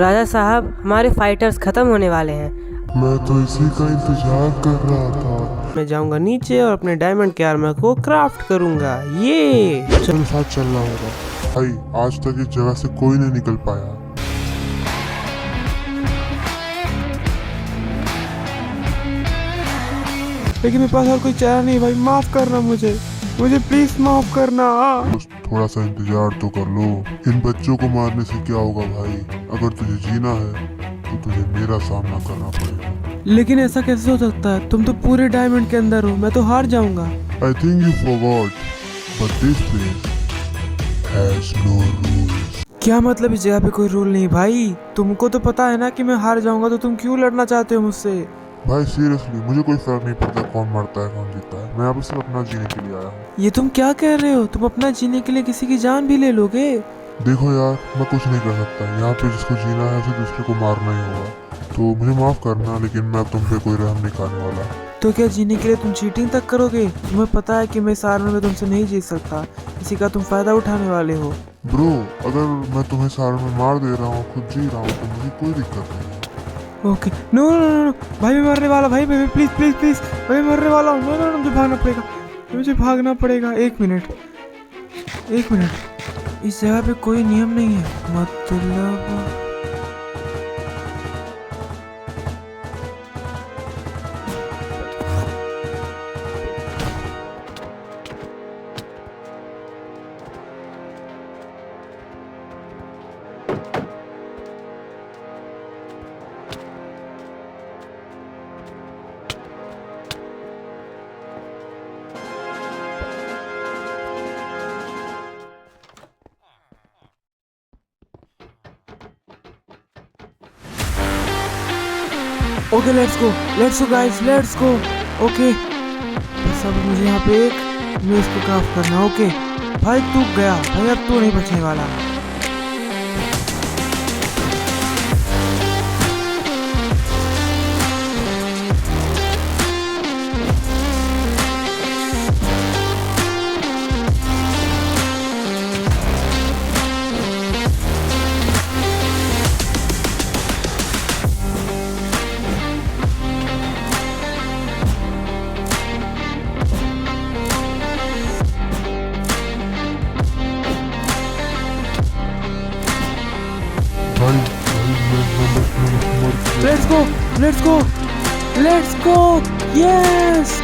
राजा साहब, हमारे फाइटर्स खत्म होने वाले हैं। मैं तो इसी का इंतजार कर रहा था। मैं जाऊंगा नीचे और अपने डायमंड के आर्मर को क्राफ्ट करूंगा। ये चल साथ चलना होगा भाई, आज तक इस जगह से कोई नहीं निकल पाया। लेकिन मेरे पास और कोई चारा नहीं भाई, माफ करना मुझे प्लीज माफ करना। बस थोड़ा सा इंतजार तो कर लो। इन बच्चों को मारने से क्या होगा भाई? अगर तुझे जीना है तो तुझे मेरा सामना करना पड़ेगा। लेकिन ऐसा कैसे हो सकता है? तुम तो पूरे डायमंड के अंदर हो, मैं तो हार जाऊंगा। I think you forgot, but this place has no rules. क्या मतलब इस जगह पे कोई रूल नहीं भाई? तुमको तो पता है ना कि मैं हार जाऊंगा, तो तुम क्यों लड़ना चाहते हो मुझसे? भाई सीरियसली मुझे कोई फर्क नहीं पड़ता कौन मरता है कौन जीता है। मैं यहाँ पे सिर्फ अपना जीने के लिए आया हूँ। ये तुम क्या कह रहे हो? तुम अपना जीने के लिए किसी की जान भी ले लोगे? देखो यार, मैं कुछ नहीं कर सकता। यहाँ पे जिसको जीना है उसे दूसरे को मारना ही होगा। तो मुझे माफ करना, लेकिन मैं अब तुम पे कोई रहम नहीं खाने वाला। तो क्या जीने के लिए तुम चीटिंग तक करोगे? तुम्हें पता है कि मैं इस आर्मर में तुमसे नहीं जीत सकता, इसी का तुम फायदा उठाने वाले हो। ब्रो, अगर मैं तुम्हें सारे में मार दे रहा हूँ, खुद जी रहा हूँ, तो मुझे कोई दिक्कत नहीं है। Okay, no no no no भाई, मैं मरने वाला भाई, भाई प्लीज प्लीज प्लीज भाई, मैं मरने वाला हूँ। नो नो नो, मुझे भागना पड़ेगा। एक मिनट, इस जगह पे कोई नियम नहीं है मतलब। Okay let's go guys, let's go. Okay, बस अब मुझे यहाँ पे एक मेज को क्राफ्ट करना। ओके भाई, तू गया भाई, अब तू नहीं बचने वाला। मैं लेट्स गो यस।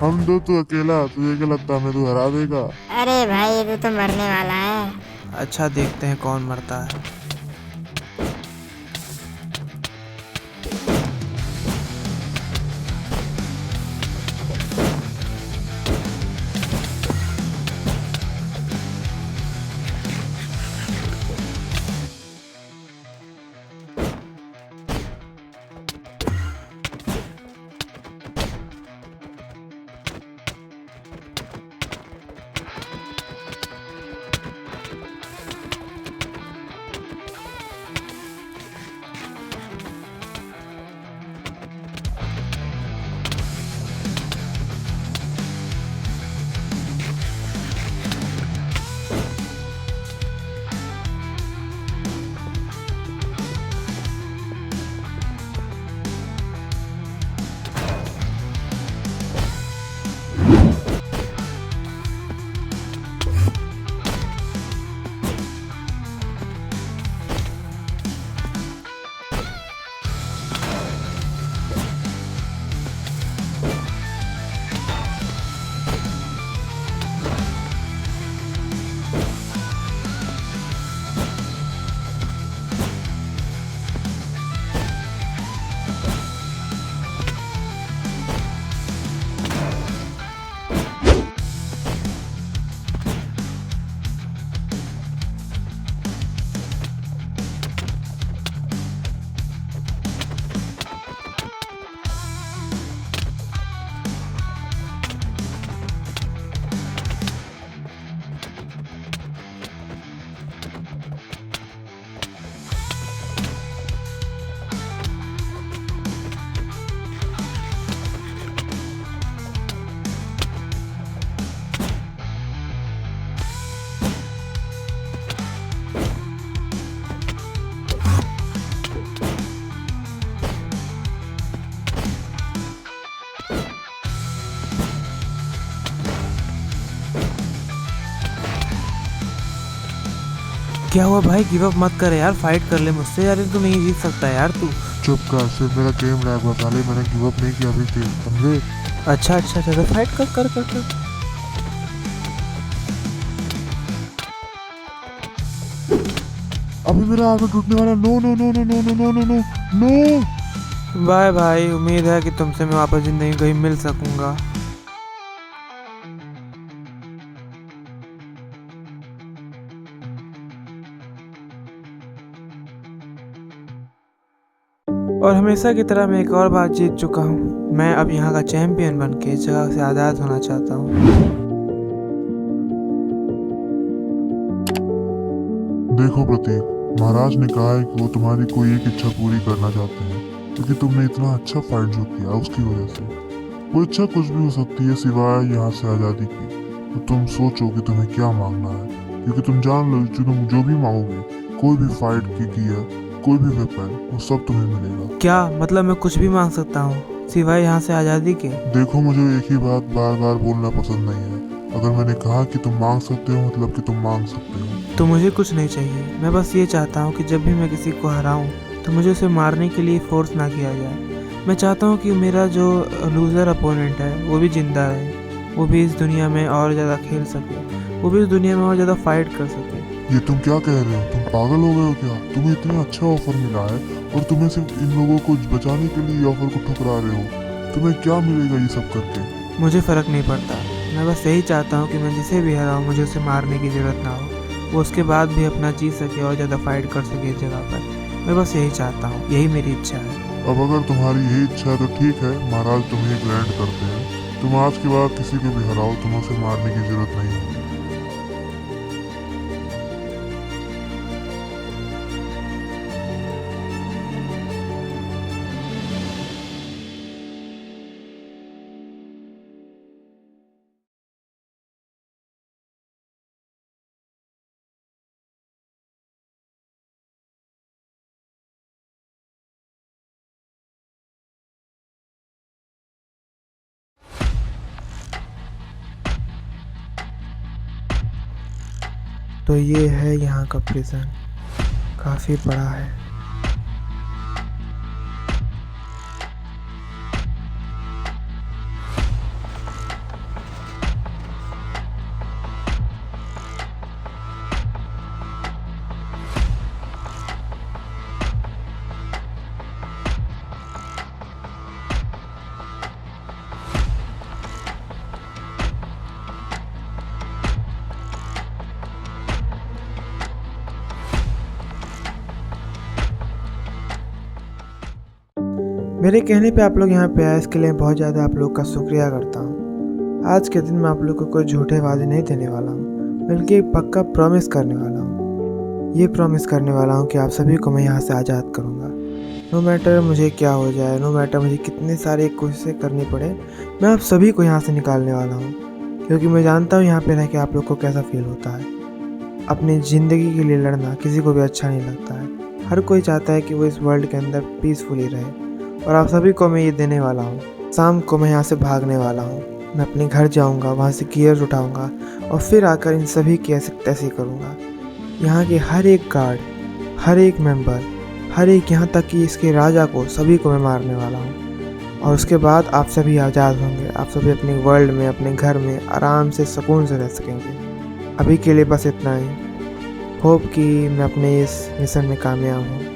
हम दो, तू अकेला, तुझे क्या लगता है हमें तू हरा देगा? अरे भाई, ये तो मरने वाला है। अच्छा, देखते हैं कौन मरता है। क्या हुआ भाई, गिव अप मत कर यार, फाइट कर ले मुझसे यार, तू नहीं जीत सकता यार तू। चुप कर, सिर्फ मेरा गेम लैग हुआ, पहले मैंने गिव अप नहीं किया अभी तक, समझे? अच्छा अच्छा अच्छा, तो फाइट कर कर कर कर। अभी मेरा आर्मर टूटने वाला। No no no no no no no no no no. Bye भाई, उम्मीद है कि तुमसे मैं वापस जिंदगी में कहीं मिल सकूंगा। और हमेशा की तरह मैं एक और बार जीत चुका हूँ। मैं अब यहाँ का चैंपियन बन के इस जगह से आज़ाद होना चाहता हूँ। देखो प्रतीक, महाराज ने कहा है कि वो तुम्हारी कोई एक इच्छा पूरी करना चाहते हैं, क्योंकि तुमने इतना अच्छा फाइट जो किया उसकी वजह से। वो इच्छा कुछ भी हो सकती है सिवाय यहाँ से आज़ादी की। तो तुम सोचो कि तुम्हें क्या मांगना है, क्योंकि तुम जान लो कि तुम जो भी मांगोगे, कोई भी फाइट की है, कोई भी वेपन, वो सब तुम्हें मिलेगा। क्या मतलब मैं कुछ भी मांग सकता हूँ सिवाय यहाँ से आज़ादी के? देखो, मुझे एक ही बात बार बार बोलना पसंद नहीं है। अगर मैंने कहा कि तुम मांग सकते हो, मतलब कि तुम मांग सकते हो। तो मुझे कुछ नहीं चाहिए, मैं बस ये चाहता हूँ कि जब भी मैं किसी को हराऊँ तो मुझे उसे मारने के लिए फोर्स ना किया जाए। मैं चाहता हूँ कि मेरा जो लूज़र अपोनेंट है वो भी जिंदा रहे, वो भी इस दुनिया में और ज़्यादा खेल सके, वो भी इस दुनिया में और ज़्यादा फाइट कर सके। ये तुम क्या कह रहे हो? तुम पागल हो गए हो क्या? तुम्हें इतना अच्छा ऑफर मिला है और तुम्हें सिर्फ इन लोगों को बचाने के लिए ऑफर को ठुकरा रहे हो। तुम्हें क्या मिलेगा ये सब करके? मुझे फ़र्क नहीं पड़ता, मैं बस यही चाहता हूँ कि मैं जिसे भी हराऊँ मुझे उसे मारने की ज़रूरत ना हो, वो उसके बाद भी अपना जीत सके और ज़्यादा फाइट कर सके इस जगह पर। मैं बस यही चाहता हूँ, यही मेरी इच्छा है। अब अगर तुम्हारी यही इच्छा है तो ठीक है, महाराज तुम्हें ग्रैंड करते हैं। तुम आज के बाद किसी को भी हराओ, तुम्हें उसे मारने की जरूरत नहीं होगी। तो ये है यहाँ का प्रिजन, काफ़ी बड़ा है। मेरे कहने पे आप लोग यहाँ पे आए, इसके लिए बहुत ज़्यादा आप लोग का शुक्रिया करता हूँ। आज के दिन मैं आप लोग को कोई झूठे वादे नहीं देने वाला हूँ, बल्कि एक पक्का प्रॉमिस करने वाला हूँ। ये प्रॉमिस करने वाला हूँ कि आप सभी को मैं यहाँ से आज़ाद करूँगा। नो मैटर मुझे क्या हो जाए, नो मैटर मुझे कितनी सारी कोशिशें करनी पड़े, मैं आप सभी को यहाँ से निकालने वाला हूँ। क्योंकि मैं जानता हूँ यहाँ पे रह के आप लोग को कैसा फील होता है। अपनी ज़िंदगी के लिए लड़ना किसी को भी अच्छा नहीं लगता है। हर कोई चाहता है कि वो इस वर्ल्ड के अंदर पीसफुली रहे, और आप सभी को मैं ये देने वाला हूँ। शाम को मैं यहाँ से भागने वाला हूँ, मैं अपने घर जाऊँगा, वहाँ से गियर उठाऊँगा और फिर आकर इन सभी की ऐसे तैसी करूँगा। यहाँ के हर एक गार्ड, हर एक मेंबर, हर एक यहाँ तक कि इसके राजा को, सभी को मैं मारने वाला हूँ। और उसके बाद आप सभी आज़ाद होंगे, आप सभी अपने वर्ल्ड में, अपने घर में आराम से सुकून से रह सकेंगे। अभी के लिए बस इतना ही। होप कि मैं अपने इस मिशन में कामयाब हूँ।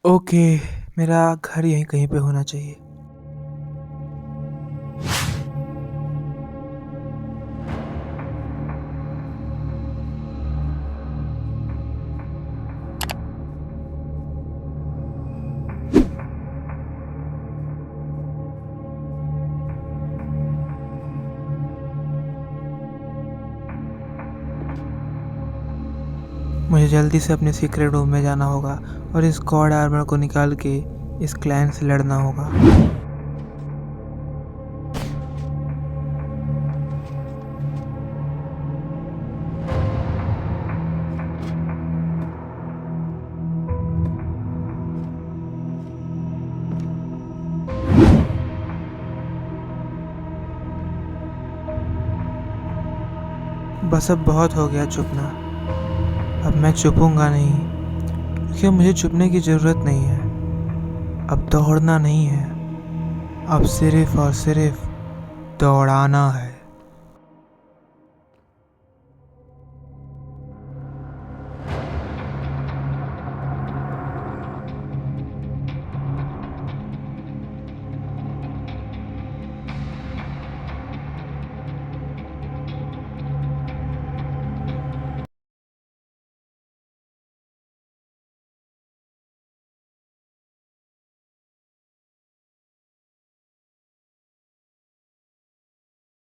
ओके, मेरा घर यहीं कहीं पे होना चाहिए। मुझे जल्दी से अपने सीक्रेट रूम में जाना होगा और इस गॉड आर्मर को निकाल के इस क्लैन से लड़ना होगा। बस अब बहुत हो गया चुपना। अब मैं चुपूंगा नहीं, क्योंकि मुझे चुपने की ज़रूरत नहीं है। अब दौड़ना नहीं है, अब सिर्फ और सिर्फ दौड़ाना है।